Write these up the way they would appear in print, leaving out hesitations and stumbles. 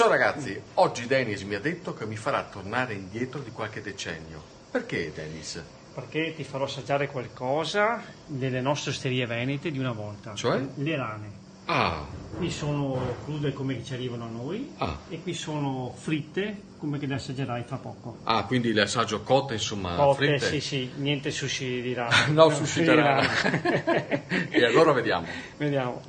Ciao ragazzi, oggi Dennis mi ha detto che mi farà tornare indietro di qualche decennio. Perché Dennis? Perché ti farò assaggiare qualcosa delle nostre osterie venete di una volta. Cioè? Le rane. Ah, Qui sono crude come che ci arrivano a noi e qui sono fritte come che le assaggerai fra poco. quindi le assaggio cotte, insomma, Cotte, fritte? sì, niente sushi di rane. No, sushi di rana. rane. E allora vediamo. Vediamo.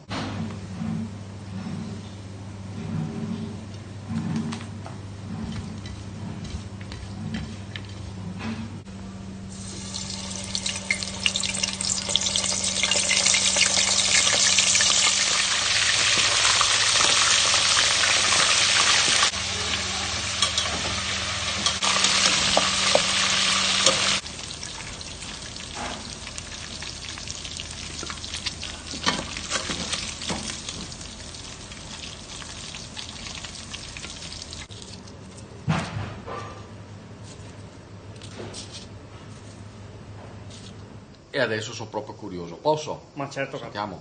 E adesso sono proprio curioso. Posso? Ma certo che Sentiamo.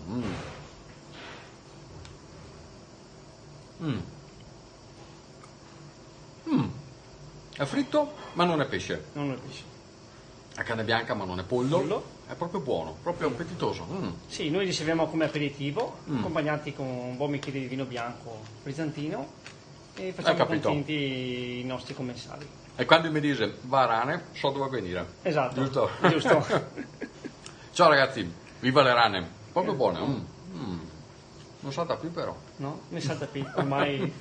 È fritto, ma non è pesce. non è pesce. È carne bianca, ma non è pollo. Pollo. È proprio buono, proprio appetitoso. Sì, noi li serviamo come aperitivo, accompagnati con un buon bicchiere di vino bianco frizzantino e facciamo capito. contenti i nostri commensali. E quando mi dice va a rane, so dove venire. Esatto, Giusto? giusto. Ciao ragazzi, viva le rane. Proprio buone. Non salta più però. No? Ne salta più, ormai